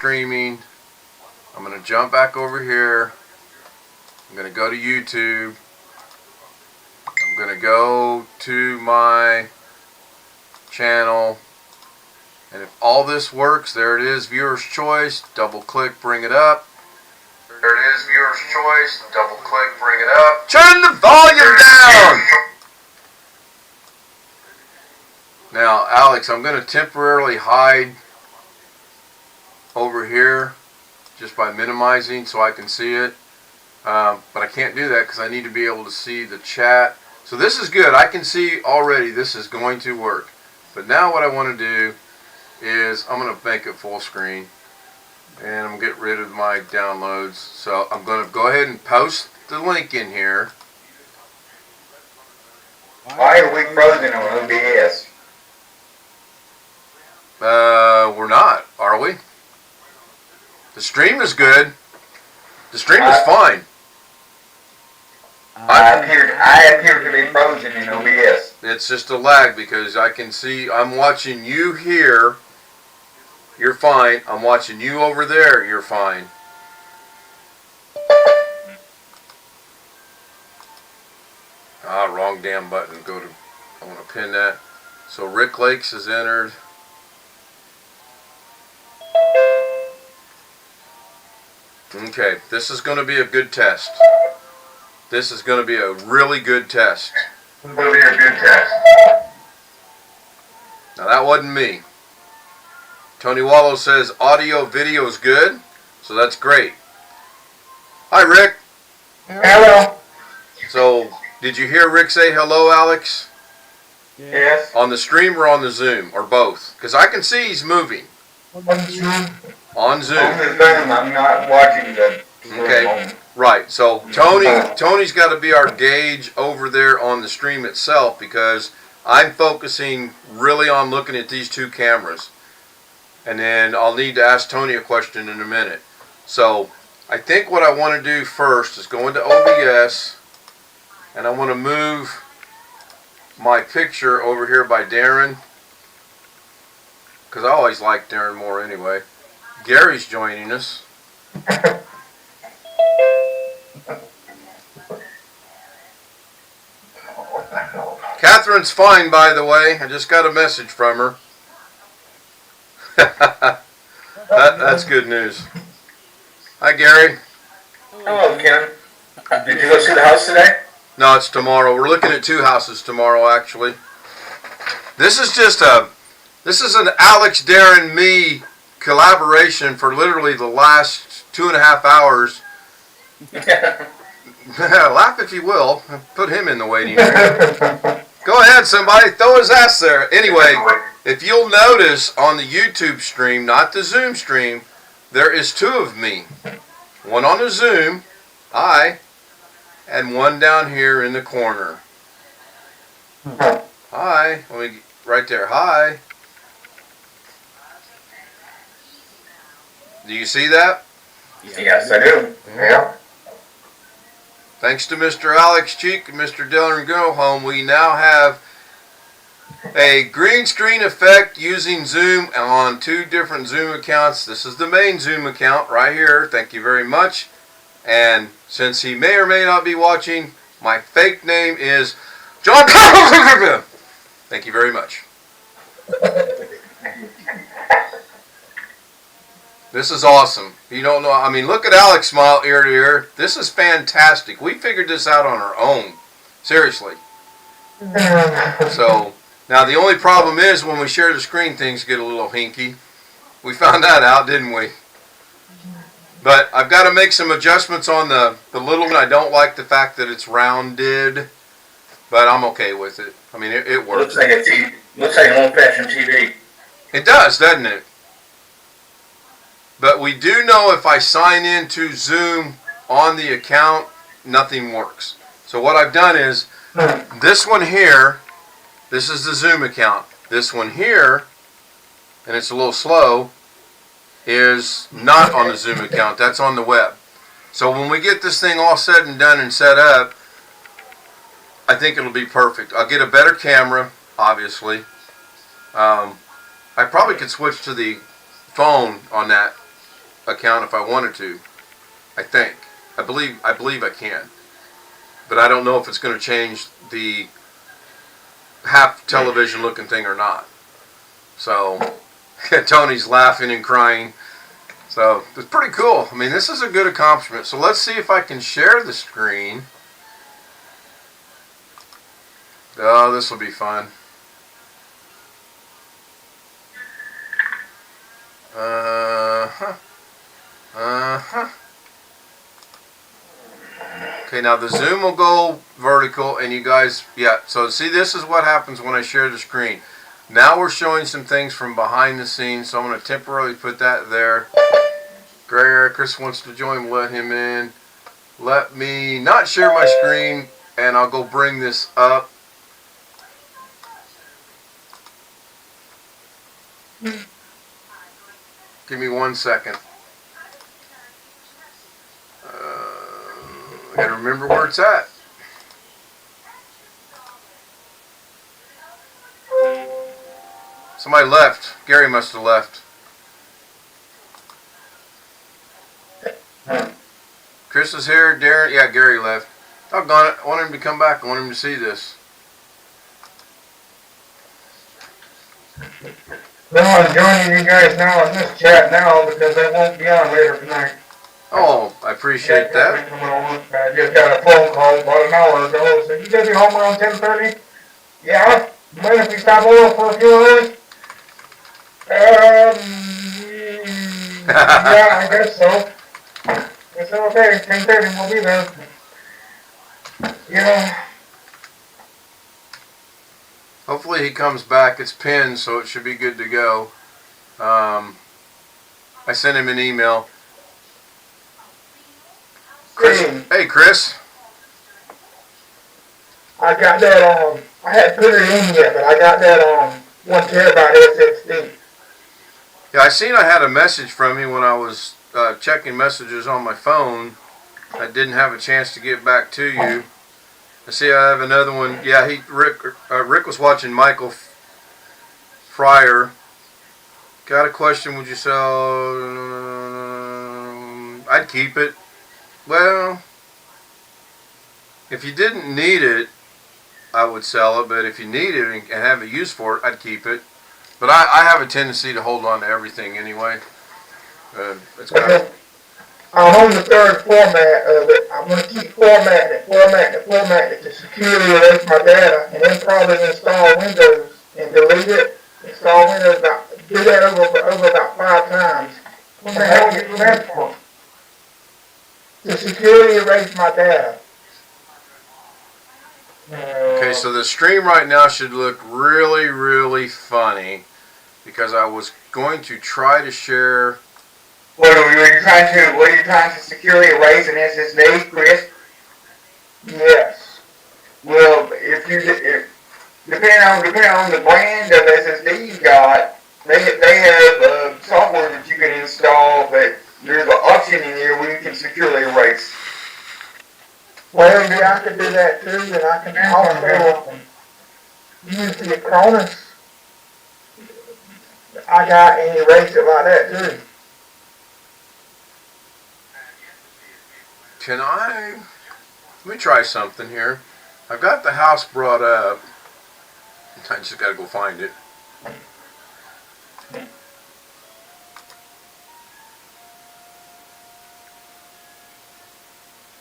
streaming. I'm going to jump back over here. I'm going to go to YouTube. I'm going to go to my channel. And if all this works, there it is, viewer's choice. Double click, bring it up. There it is, viewer's choice. Double click, bring it up. Turn the volume down! Now, Alex, I'm going to temporarily hide over here just by minimizing so I can see it. But I can't do that because I need to be able to see the chat. So this is good. I can see already this is going to work. But now what I want to do is I'm going to make it full screen. And I'm going to get rid of my downloads. So I'm going to go ahead and post the link in here. Why are we frozen on OBS? We're not, are we? The stream is good. The stream is fine. I appear to be frozen in OBS. It's just a lag because I can see, I'm watching you here. You're fine. I'm watching you over there. You're fine. Ah, wrong damn button. I want to pin that. So Rick Lakes is entered. Okay, this is going to be a good test. This is going to be a really good test. It's going to be a good test. Now that wasn't me. Tony Wallow says audio video is good, so that's great. Hi Rick. Hello. So did you hear Rick say hello, Alex? Yes. On the stream or on the Zoom or both? Because I can see he's moving. On Zoom. I'm not watching the Zoom. Okay, right. So Tony's got to be our gauge over there on the stream itself because I'm focusing really on looking at these two cameras. And then I'll need to ask Tony a question in a minute. So I think what I want to do first is go into OBS and I want to move my picture over here by Darren. Because I always like Darren more anyway. Gary's joining us. Catherine's fine, by the way. I just got a message from her. That's good news. Hi, Gary. Hello, Ken. Did you go see the house today? No, it's tomorrow. We're looking at two houses tomorrow, actually. This is an Alex, Darren, me collaboration for literally the last 2.5 hours. Laugh if you will. Put him in the waiting room. Go ahead, somebody. Throw his ass there. Anyway, if you'll notice on the YouTube stream, not the Zoom stream, there is two of me. One on the Zoom, hi, and one down here in the corner. Hi. Right there. Hi. Do you see that? Yes, I do. Yeah. Thanks to Mr. Alex Cheak and Mr. Darren Gilhome, we now have a green screen effect using Zoom on two different Zoom accounts. This is the main Zoom account right here. Thank you very much. And since he may or may not be watching, my fake name is John. Thank you very much. This is awesome. You don't know, I mean, look at Alex smile ear to ear. This is fantastic. We figured this out on our own. Seriously. So, now the only problem is when we share the screen, things get a little hinky. We found that out, didn't we? But I've got to make some adjustments on the little one. I don't like the fact that it's rounded, but I'm okay with it. I mean, it works. Looks like an old-fashioned TV. It does, doesn't it? But we do know if I sign into Zoom on the account, nothing works. So what I've done is, this one here, this is the Zoom account. This one here, and it's a little slow, is not on the Zoom account. That's on the web. So when we get this thing all said and done and set up, I think it'll be perfect. I'll get a better camera, obviously. I probably could switch to the phone on that account if I wanted to. I think. I believe I can. But I don't know if it's going to change the half television looking thing or not. So Tony's laughing and crying. So it's pretty cool. I mean, this is a good accomplishment. So let's see if I can share the screen. Oh, this will be fun. Okay, now the zoom will go vertical, and you guys, yeah, so see, this is what happens when I share the screen. Now we're showing some things from behind the scenes, so I'm going to temporarily put that there. Chris wants to join, let him in. Let me not share my screen, and I'll go bring this up. Give me 1 second. I gotta remember where it's at. Somebody left. Gary must have left. Chris is here. Darren, yeah, Gary left. Doggone it. I want him to come back. I want him to see this. No, I'm joining you guys now in this chat now because they won't be on later tonight. Oh, I appreciate that. I just got a phone call about an hour ago. So you gonna be home around 10:30? Yeah. Mind if we stop over for a few hours? Yeah, I guess so. It's okay. 10:30, we'll be there. Yeah. Hopefully he comes back. It's pinned, so it should be good to go. I sent him an email. Chris, hey, Chris. I got that, I hadn't put it in yet, but I got that, 1 terabyte SSD. Yeah, I seen I had a message from you when I was checking messages on my phone. I didn't have a chance to get back to you. I see I have another one. Yeah, Rick was watching Michael Fryer. Got a question, would you sell? I'd keep it. Well, if you didn't need it, I would sell it. But if you need it and have a use for it, I'd keep it. But I have a tendency to hold on to everything anyway. It's kind of... I'm on the third format of it. I'm going to keep formatting it to securely erase my data, and then probably install Windows and delete it. Install Windows, do that over about 5 times. What the hell are you doing that for? To securely erase my data. Okay, so the stream right now should look really, really funny because I was going to try to share. What are you trying to securely erase an SSD, Chris? Yes. Well, depending on the brand of SSD you got, they have software that you can install, but there's an option in here where you can securely erase. Well, I can do that too, and I can also use the Cronus I got and erase it like that too. Let me try something here. I've got the house brought up. I just got to go find it.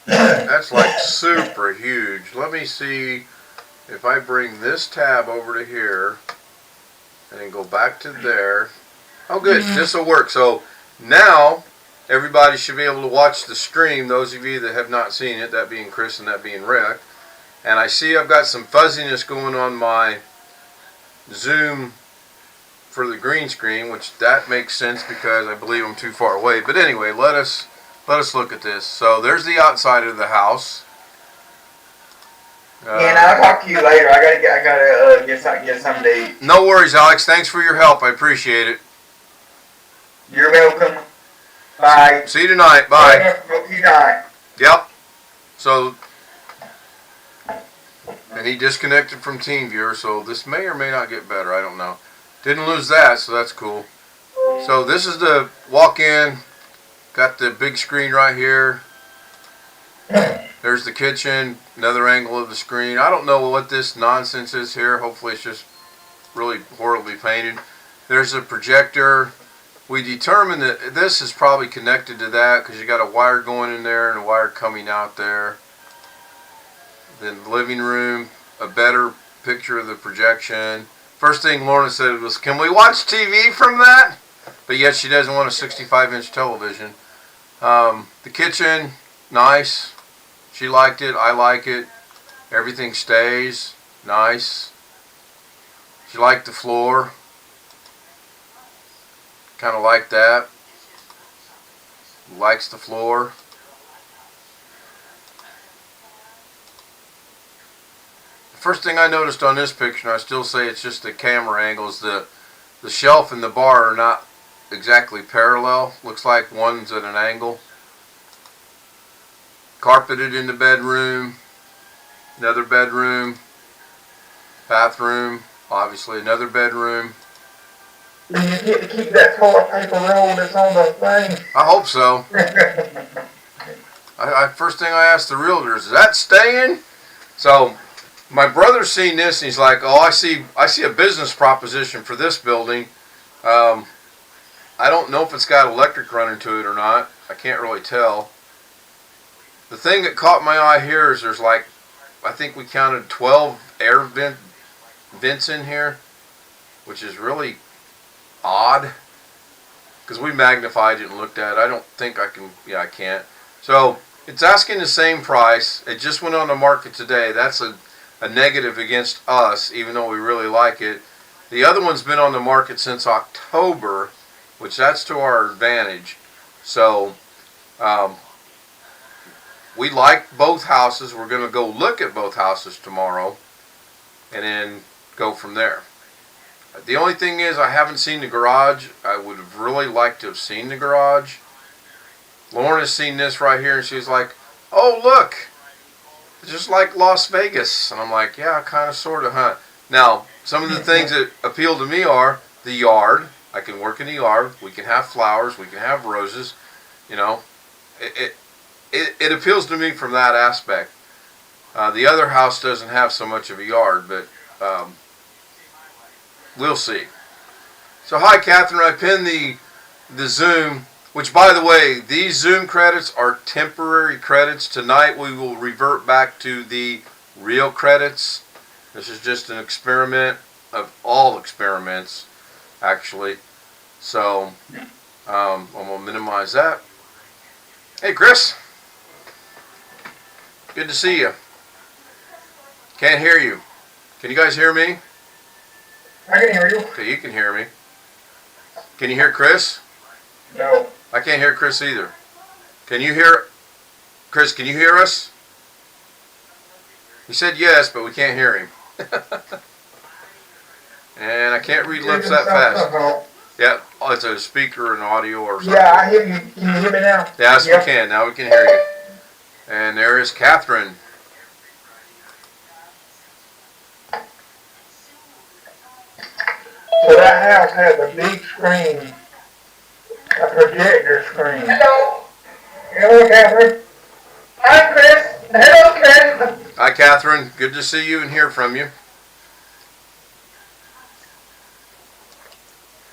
That's like super huge. Let me see if I bring this tab over to here and then go back to there. Oh good, this will work. So now everybody should be able to watch the stream, those of you that have not seen it, that being Chris and that being Rick. And I see I've got some fuzziness going on my Zoom for the green screen, which that makes sense because I believe I'm too far away. But anyway, let us look at this. So there's the outside of the house. And I'll talk to you later. I gotta get something to eat. No worries, Alex. Thanks for your help. I appreciate it. You're welcome. Bye. See you tonight. Bye. See you tonight. Yep. So, and he disconnected from TeamViewer, so this may or may not get better. I don't know. Didn't lose that, so that's cool. So this is the walk-in got the big screen right here. There's the kitchen, another angle of the screen. I don't know what this nonsense is here. Hopefully it's just really horribly painted. There's a projector. We determined that this is probably connected to that because you got a wire going in there and a wire coming out there. Then the living room, a better picture of the projection. First thing Lorna said was, "Can we watch TV from that?" But yet she doesn't want a 65-inch television. The kitchen, nice. She liked it. I like it. Everything stays nice. She liked the floor. Kind of like that. Likes the floor. The first thing I noticed on this picture, and I still say it's just the camera angles, the shelf and the bar are not exactly parallel. Looks like one's at an angle. Carpeted in the bedroom. Another bedroom. Bathroom. Obviously another bedroom. Do you get to keep that toilet paper roll that's on the thing? I hope so. First thing I asked the realtor is that staying? So my brother's seen this and he's like, "Oh, I see a business proposition for this building. I don't know if it's got electric running to it or not. I can't really tell." The thing that caught my eye here is there's like, I think we counted 12 air vents in here, which is really odd because we magnified it and looked at it. I don't think I can. Yeah, I can't. So it's asking the same price. It just went on the market today. That's a negative against us, even though we really like it. The other one's been on the market since October, which that's to our advantage. So we like both houses. We're going to go look at both houses tomorrow and then go from there. The only thing is I haven't seen the garage. I would have really liked to have seen the garage. Lauren has seen this right here and she's like, "Oh, look, it's just like Las Vegas." And I'm like, "Yeah, kind of, sort of, huh?" Now, some of the things that appeal to me are the yard. I can work in the yard. We can have flowers. We can have roses. You know, it appeals to me from that aspect. The other house doesn't have so much of a yard, but we'll see. So hi, Catherine. I pinned the Zoom, which, by the way, these Zoom credits are temporary credits. Tonight we will revert back to the real credits. This is just an experiment of all experiments, actually. So I'm going to minimize that. Hey, Chris. Good to see you. Can't hear you. Can you guys hear me? I can hear you. Okay, you can hear me. Can you hear Chris? No. I can't hear Chris either. Can you hear Chris? Can you hear us? He said yes, but we can't hear him. And I can't read lips that fast. Yeah, oh, it's a speaker and audio or something. Yeah, I hear you. Can you hear me now? Yes, yep. We can. Now we can hear you. And there is Catherine. So that house has a big screen, a projector screen. Hello. Hello, Catherine. Hi, Chris. Hello, Chris. Hi, Catherine. Good to see you and hear from you.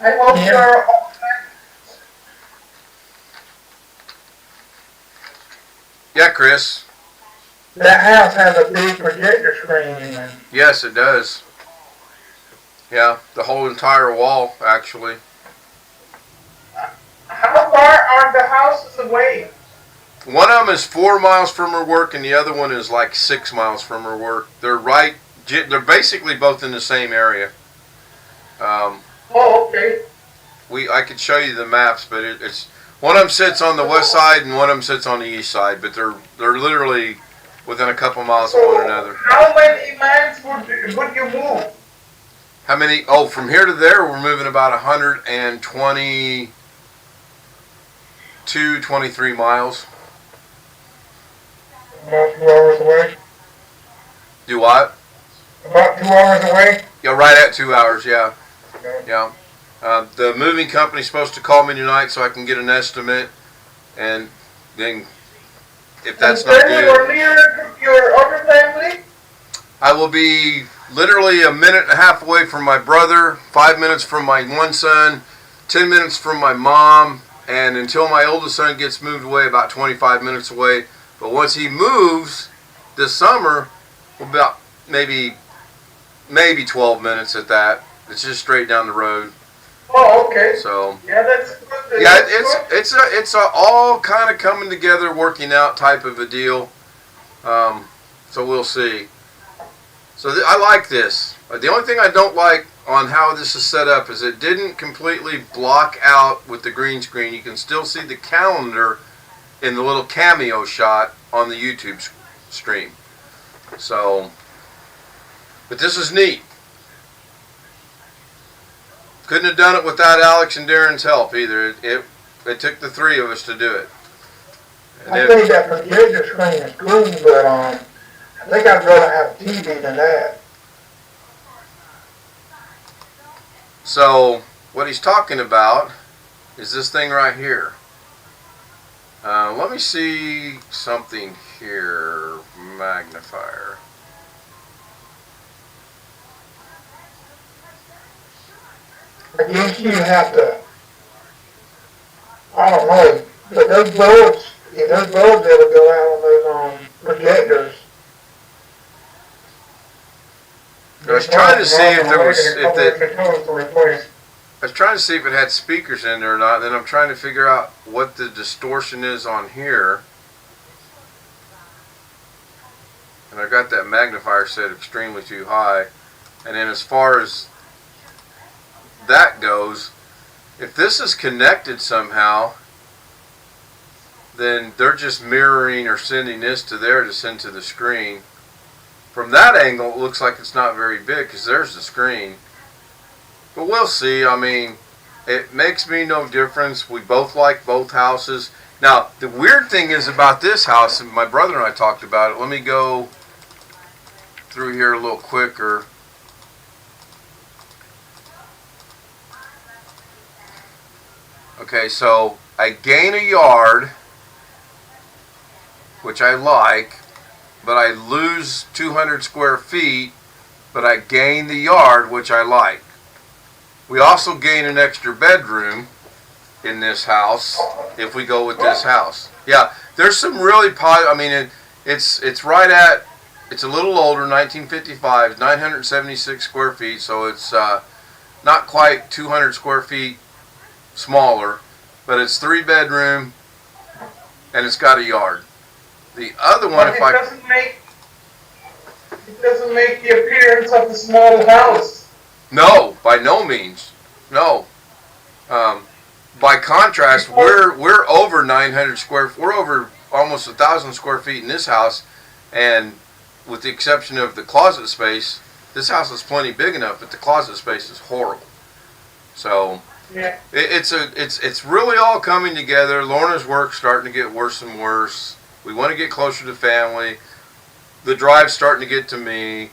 I hope you're... Yeah, Chris. That house has a big projector screen in there. Yes, it does. Yeah, the whole entire wall, actually. How far are the houses away? One of them is 4 miles from her work, and the other one is like 6 miles from her work. They're basically both in the same area. Oh, okay. I could show you the maps, but it's one of them sits on the west side and one of them sits on the east side, but they're literally within a couple miles of one another. How many miles would you move? How many? Oh, from here to there, we're moving about 122, 23 miles. About 2 hours away. Do what? About 2 hours away. Yeah, right at 2 hours, yeah. Okay. Yeah. The moving company's supposed to call me tonight so I can get an estimate. and then if that's not and then you are good, near to your other family? I will be literally a minute and a half away from my brother, 5 minutes from my one son, 10 minutes from my mom, and until my oldest son gets moved away, about 25 minutes away. But once he moves this summer, about maybe 12 minutes at that. It's just straight down the road. Oh, okay. So yeah, that's good. yeah, That's it's a all kind of coming together, working out type of a deal. So we'll see. So I like this. The only thing I don't like on how this is set up is it didn't completely block out with the green screen. You can still see the calendar in the little cameo shot on the YouTube stream. So, but this is neat. Couldn't have done it without Alex and Darren's help either. It took the three of us to do it. And I think that projector screen is good, but I think I'd rather have a TV than that. So what he's talking about is this thing right here. Let me see something here. Magnifier. I guess you have to, I don't know, but those bulbs, if those bulbs ever go out on those projectors. I was trying to see if there was, I was trying to see if it had speakers in there or not, and then I'm trying to figure out what the distortion is on here. And I got that magnifier set extremely too high. And then as far as that goes, if this is connected somehow, then they're just mirroring or sending this to there to send to the screen. From that angle, it looks like it's not very big because there's the screen. But we'll see. I mean, it makes me no difference. We both like both houses. Now, the weird thing is about this house, and my brother and I talked about it. Let me go through here a little quicker. Okay, so I gain a yard, which I like, but I lose 200 square feet, but I gain the yard, which I like. We also gain an extra bedroom in this house if we go with this house. Yeah, there's some really positive. I mean, it's right at, it's a little older, 1955, 976 square feet, so it's not quite 200 square feet smaller, but it's 3-bedroom and it's got a yard. The other one, But it doesn't make the appearance of a small house. no, by no means, no. By contrast, we're over 900 square. We're over almost 1,000 square feet in this house, and with the exception of the closet space, this house is plenty big enough, but the closet space is horrible. So yeah, it's really all coming together. Lorna's work's starting to get worse and worse. We want to get closer to family. The drive's starting to get to me.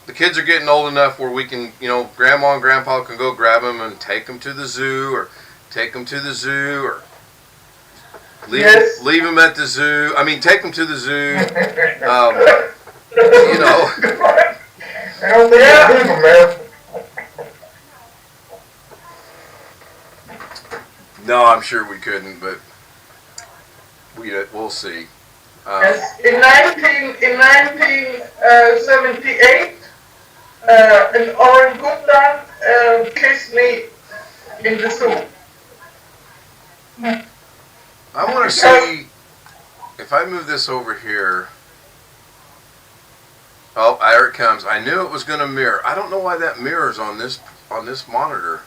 The kids are getting old enough where we can, Grandma and Grandpa can go grab them and take them to the zoo, or take them to the zoo, or leave them at the zoo. I mean, take them to the zoo. I don't think I do, man. No, I'm sure we couldn't, but we'll see. Yes, in 1978, an orangutan kissed me in the zoo. I want to see if I move this over here. Oh, there it comes. I knew it was going to mirror. I don't know why that mirrors on this monitor.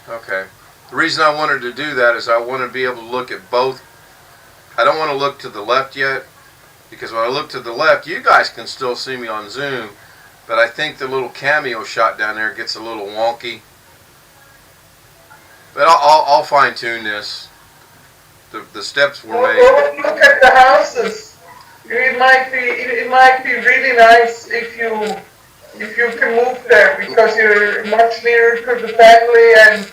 Okay. The reason I wanted to do that is I want to be able to look at both. I don't want to look to the left yet, because when I look to the left, you guys can still see me on Zoom, but I think the little cameo shot down there gets a little wonky. But I'll fine tune this. The steps were made. Well, look at the houses. It might be really nice if you can move there, because you're much nearer to the family, and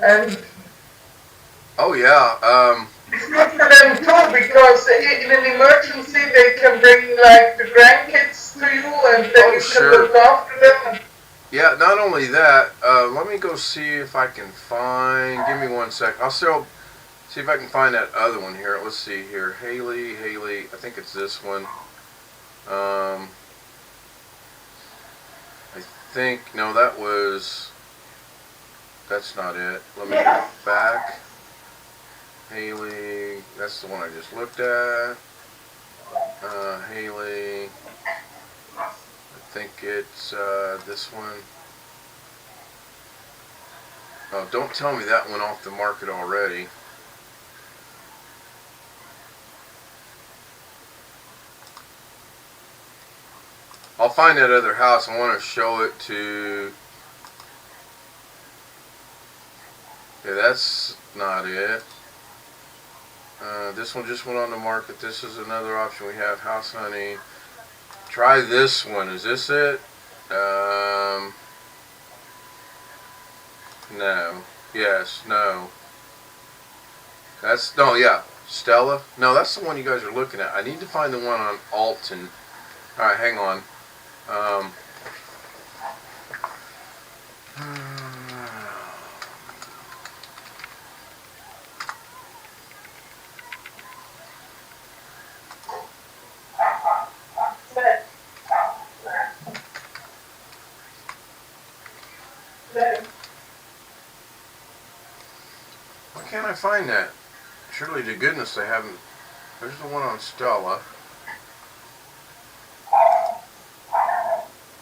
And Oh yeah. it's good for them too, because in an emergency they can bring like the grandkids to you, and then Oh you can sure. look after them. Yeah. Not only that. Let me go see if I can find. Give me 1 sec. I'll see if I can find that other one here. Let's see here. Haley. I think it's this one. I think no, that's not it. Let me go back. Haley. That's the one I just looked at. Haley. I think it's this one. Oh, don't tell me that went off the market already. I'll find that other house. I want to show it to... Yeah, that's not it. This one just went on the market. This is another option we have. House Honey. Try this one. Is this it? No. Yes. No. No, yeah. Stella? No, that's the one you guys are looking at. I need to find the one on Alton. Alright, hang on. Why can't I find that? Surely to goodness they haven't. There's the one on Stella.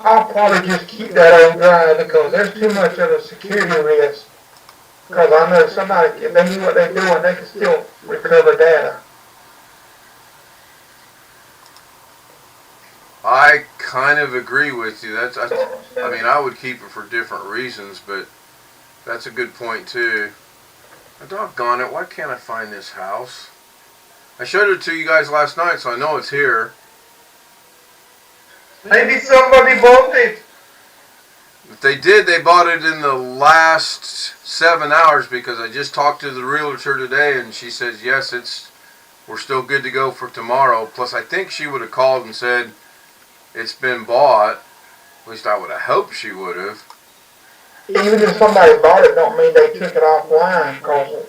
I'll probably just keep that on dry because there's too much of a security risk. Because I know somebody, if they knew what they're doing, they can still recover data. I kind of agree with you. I mean, I would keep it for different reasons, but that's a good point too. Doggone it, why can't I find this house? I showed it to you guys last night, so I know it's here. Maybe somebody bought it. If they did, they bought it in the last 7 hours, because I just talked to the realtor today and she says, yes, we're still good to go for tomorrow. Plus, I think she would have called and said it's been bought. At least I would have hoped she would have. Even if somebody bought it, don't mean they took it offline, because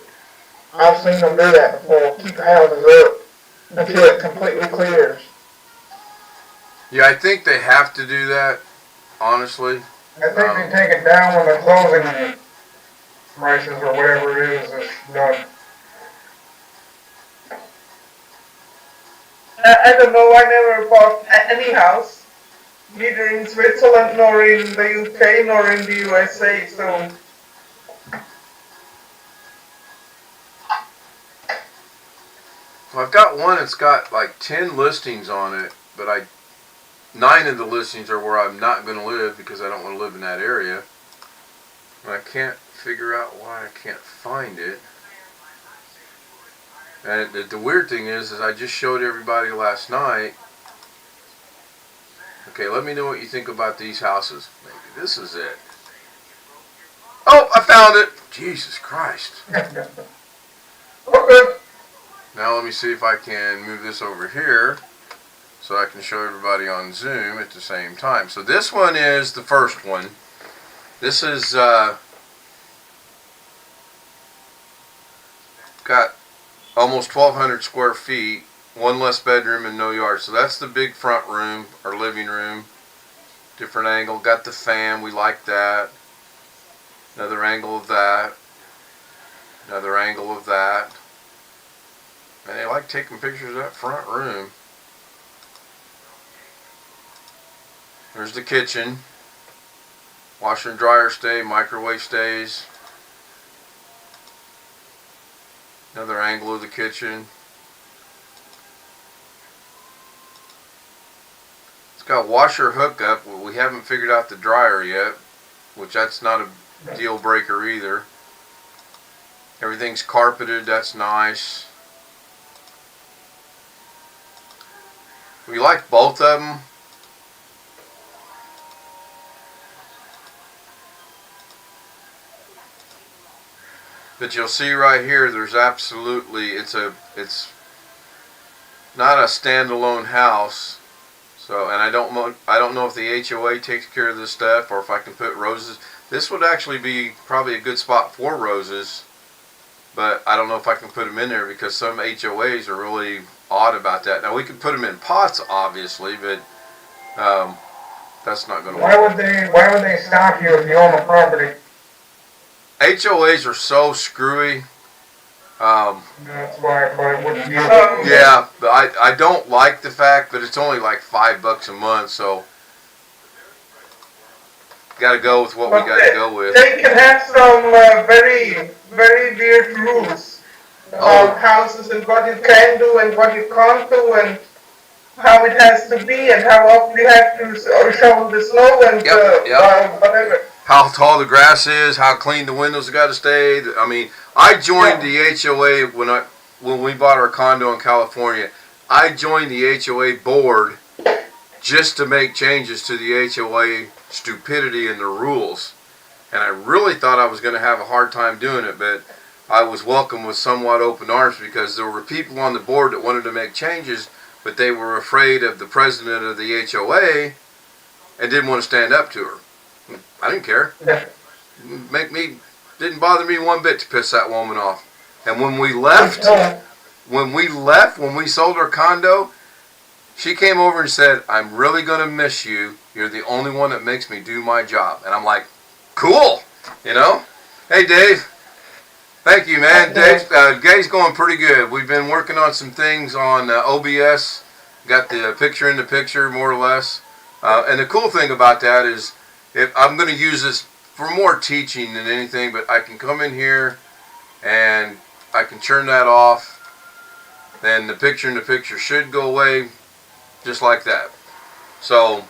I've seen them do that before. Keep houses up until it completely clears. Yeah, I think they have to do that, honestly. I think they take it down when the closing prices or whatever it is done. I don't know, I never bought any house, neither in Switzerland, nor in the UK, nor in the USA, so... Well, I've got one that's got like 10 listings on it, but 9 of the listings are where I'm not going to live because I don't want to live in that area. And I can't figure out why I can't find it. And the weird thing is I just showed everybody last night. Okay, let me know what you think about these houses. Maybe this is it. Oh, I found it! Jesus Christ. Okay. Now let me see if I can move this over here so I can show everybody on Zoom at the same time. So this one is the first one. This is got almost 1,200 square feet, one less bedroom and no yard. So that's the big front room or living room. Different angle. Got the fan. We like that. Another angle of that. Another angle of that. And they like taking pictures of that front room. There's the kitchen. Washer and dryer stay, microwave stays. Another angle of the kitchen. It's got washer hookup. We haven't figured out the dryer yet, which that's not a deal breaker either. Everything's carpeted, that's nice. We like both of them. But you'll see right here, there's absolutely, it's not a standalone house. So, and I don't know if the HOA takes care of this stuff or if I can put roses. This would actually be probably a good spot for roses, but I don't know if I can put them in there because some HOAs are really odd about that. Now we could put them in pots, obviously, but that's not going to work. Why would they stop you if you own the property? HOAs are so screwy. That's why it wouldn't be. Yeah, but I don't like the fact that it's only like $5 a month, so got to go with what we got to go with. They can have some very, very weird rules about houses and what you can do and what you can't do and how it has to be and how often you have to shovel the snow and whatever. How tall the grass is, how clean the windows got to stay. I mean, I joined the HOA when we bought our condo in California. I joined the HOA board just to make changes to the HOA stupidity and the rules. And I really thought I was going to have a hard time doing it, but I was welcomed with somewhat open arms because there were people on the board that wanted to make changes, but they were afraid of the president of the HOA and didn't want to stand up to her. I didn't care. Didn't bother me one bit to piss that woman off. And when we left, when we sold our condo, she came over and said, "I'm really going to miss you. You're the only one that makes me do my job." And I'm like, cool, you know? Hey, Dave. Thank you, man. Dave's going pretty good. We've been working on some things on OBS. Got the picture in the picture, more or less. And the cool thing about that is, if I'm going to use this for more teaching than anything, but I can come in here and I can turn that off. Then the picture in the picture should go away just like that. So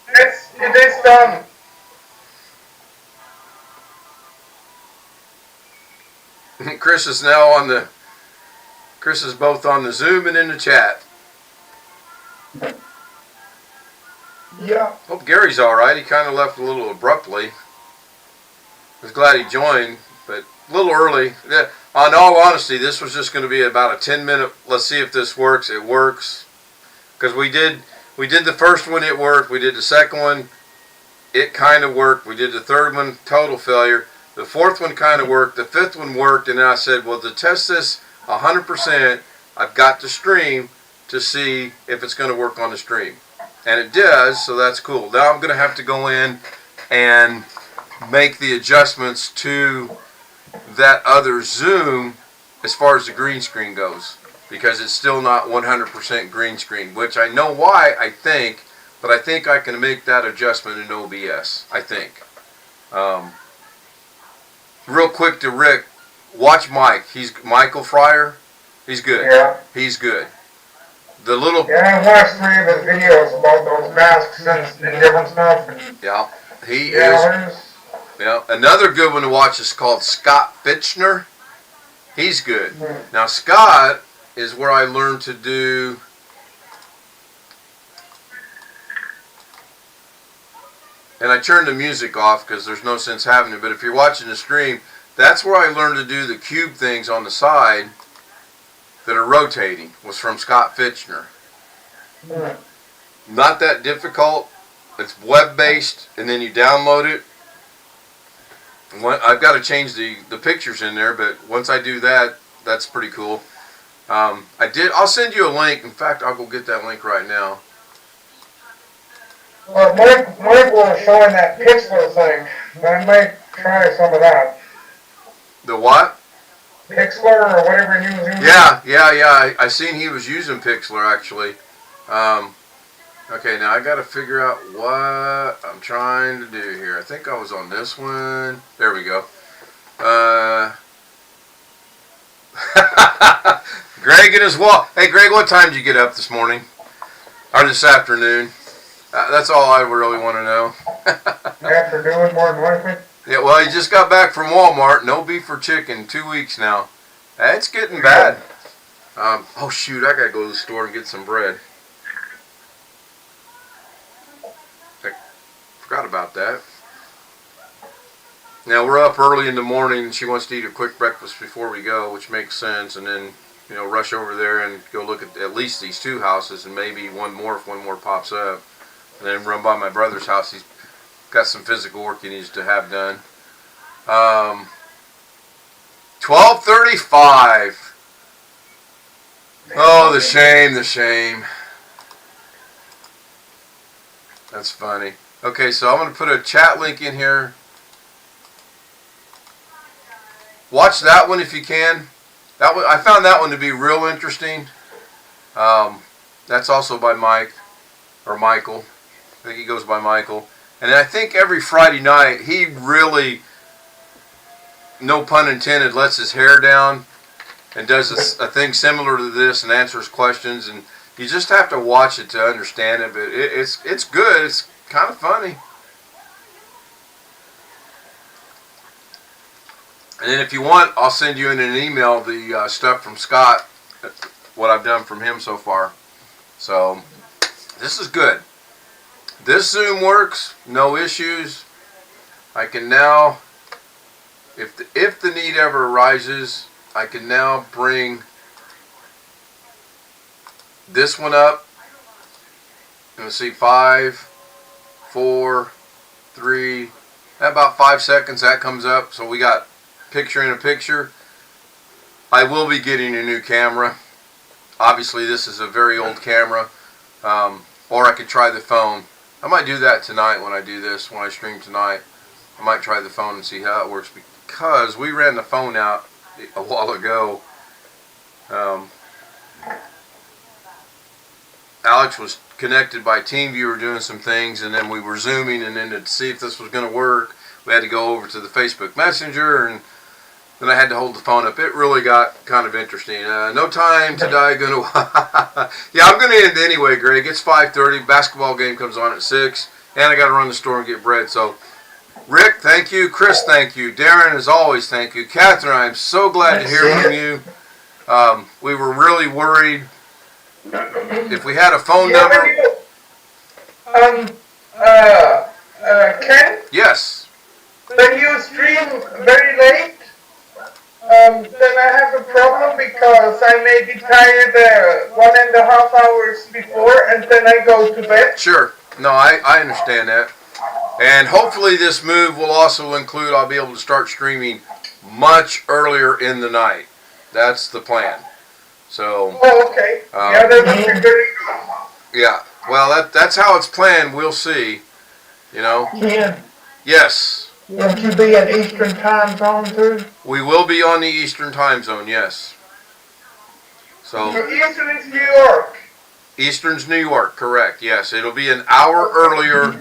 it is done. Chris is now on the. Chris is both on the Zoom and in the chat. Yeah. Hope Gary's all right. He kind of left a little abruptly. I was glad he joined, but a little early. On all honesty, this was just going to be about a 10-minute. Let's see if this works. It works, because we did the first one. It worked. We did the second one. It kind of worked. We did the third one. Total failure. The fourth one kind of worked. The fifth one worked, and then I said, well, to test this 100%, I've got to stream to see if it's going to work on the stream. And it does, so that's cool. Now I'm going to have to go in and make the adjustments to that other Zoom as far as the green screen goes, because it's still not 100% green screen, which I know why, I think, but I think I can make that adjustment in OBS, I think. Real quick to Rick, watch Mike. He's Michael Fryer. He's good. Yeah. He's good. The little. Yeah, I watched 3 of his videos about those masks and different stuff. Yeah, he is. Yeah, another good one to watch is called Scott Fitchner. He's good. Now Scott is where I learned to do. And I turned the music off because there's no sense having it. But if you're watching the stream, that's where I learned to do the cube things on the side that are rotating. Was from Scott Fitchner. Not that difficult. It's web-based, and then you download it. I've got to change the pictures in there, but once I do that, that's pretty cool. I'll send you a link. In fact, I'll go get that link right now. Well, Mike was showing that Pixlr thing. I might try some of that. The what? Pixlr or whatever he was using. Yeah. I seen he was using Pixlr, actually. Okay, now I got to figure out what I'm trying to do here. I think I was on this one. There we go. Greg and his wall. Hey, Greg, what time did you get up this morning? Or this afternoon? That's all I really want to know. Afternoon, more than likely. Yeah, well, he just got back from Walmart. No beef or chicken. 2 weeks now. It's getting bad. Oh, shoot. I got to go to the store and get some bread. I forgot about that. Now we're up early in the morning. She wants to eat a quick breakfast before we go, which makes sense, and then rush over there and go look at least these 2 houses and maybe one more if one more pops up, and then run by my brother's house. He's got some physical work he needs to have done. 12:35. Oh, the shame. That's funny. Okay, so I'm going to put a chat link in here. Watch that one if you can. That one, I found that one to be real interesting. That's also by Mike, or Michael. I think he goes by Michael. And I think every Friday night he really, no pun intended, lets his hair down and does a thing similar to this and answers questions. And you just have to watch it to understand it. But it's good. It's kind of funny. And then if you want, I'll send you in an email the stuff from Scott, what I've done from him so far. So this is good. This Zoom works, no issues. I can now, if the need ever arises, I can now bring this one up. You'll see 5, 4, 3, about 5 seconds that comes up. So we got picture in a picture. I will be getting a new camera. Obviously this is a very old camera, or I could try the phone. I might do that tonight when I do this, when I stream tonight. I might try the phone and see how it works, because we ran the phone out a while ago. Alex was connected by TeamViewer doing some things, and then we were zooming, and then to see if this was going to work, we had to go over to the Facebook Messenger, and then I had to hold the phone up. It really got kind of interesting. No time to die. Yeah, I'm going to end anyway, Greg. It's 5:30. Basketball game comes on at 6. And I got to run the store and get bread. So, Rick, thank you. Chris, thank you. Darren, as always, thank you. Catherine, I'm so glad to hear from you. We were really worried. If we had a phone number. Ken? Yes. When you stream very late, then I have a problem because I may be tired 1.5 hours before, and then I go to bed. Sure. No, I understand that. And hopefully this move will also include I'll be able to start streaming much earlier in the night. That's the plan. So. Oh, okay. Yeah, that would be very good. Yeah. Well, that's how it's planned. We'll see. Yeah. Yes. Won't you be in Eastern time zone too? We will be on the Eastern time zone, yes. So Eastern is New York. Eastern's New York, correct, yes. It'll be an hour earlier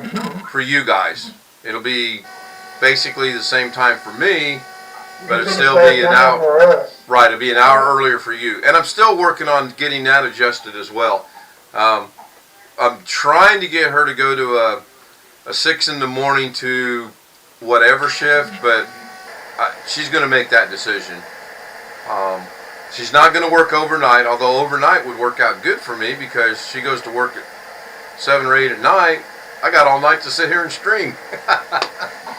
for you guys. It'll be basically the same time for me, but it'll still be an hour. Right, it'll be an hour earlier for you. And I'm still working on getting that adjusted as well. I'm trying to get her to go to a 6 in the morning to whatever shift, but she's going to make that decision. She's not going to work overnight, although overnight would work out good for me because she goes to work at 7 or 8 at night. I got all night to sit here and stream.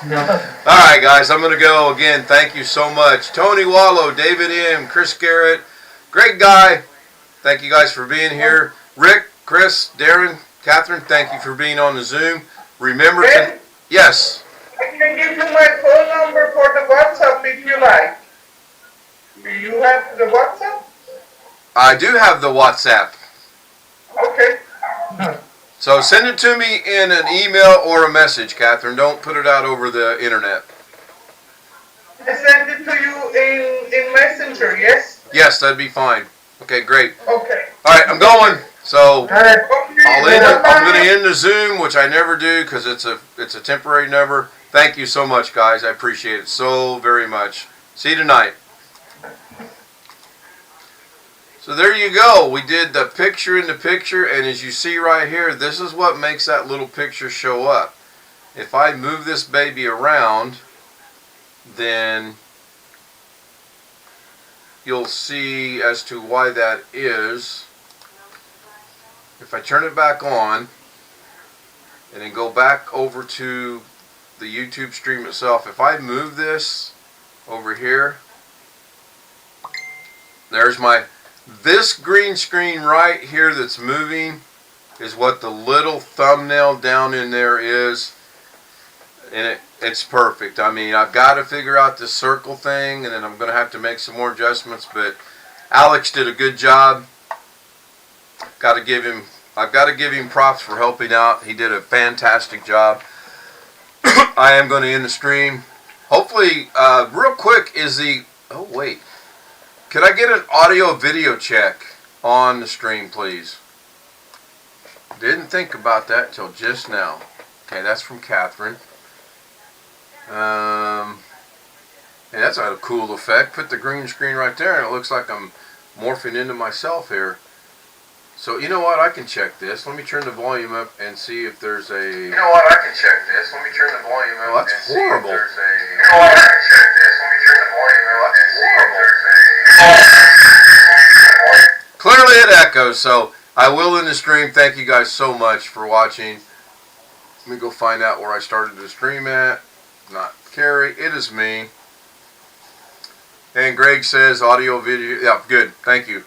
Alright guys, I'm going to go again. Thank you so much. Tony Wallow, David M., Chris Garrett, great guy. Thank you guys for being here. Rick, Chris, Darren, Catherine, thank you for being on the Zoom. Remember to... Yes? I can give you my phone number for the WhatsApp if you like. Do you have the WhatsApp? I do have the WhatsApp. Okay. So send it to me in an email or a message, Catherine. Don't put it out over the internet. I send it to you in Messenger, yes? Yes, that'd be fine. Okay, great. Okay. Alright, I'm going. So I'm going to Bye. end the Zoom, which I never do because it's a temporary number. Thank you so much, guys. I appreciate it so very much. See you tonight. So there you go. We did the picture in the picture, and as you see right here, this is what makes that little picture show up. If I move this baby around, then you'll see as to why that is. If I turn it back on and then go back over to the YouTube stream itself. If I move this over here, there's this green screen right here that's moving is what the little thumbnail down in there is. And it's perfect. I mean, I've got to figure out this circle thing, and then I'm going to have to make some more adjustments, but Alex did a good job. I've got to give him props for helping out. He did a fantastic job. I am going to end the stream. Hopefully, real quick, oh wait. Could I get an audio video check on the stream, please? Didn't think about that till just now. Okay, that's from Catherine. Yeah, that's a cool effect. Put the green screen right there, and it looks like I'm morphing into myself here. So, you know what? I can check this. Let me turn the volume up and see if there's a... You know what? I can check this. Let me turn the volume up. Oh, that's horrible. You know what? I can check this. Let me turn the volume up. That's horrible. Clearly it echoes, so I will end the stream. Thank you guys so much for watching. Let me go find out where I started the stream at. Not Carrie. It is me. And Greg says audio, video. Yeah, good. Thank you.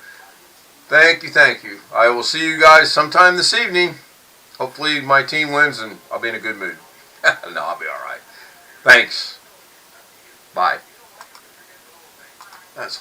Thank you. I will see you guys sometime this evening. Hopefully my team wins and I'll be in a good mood. No, I'll be alright. Thanks. Bye. That's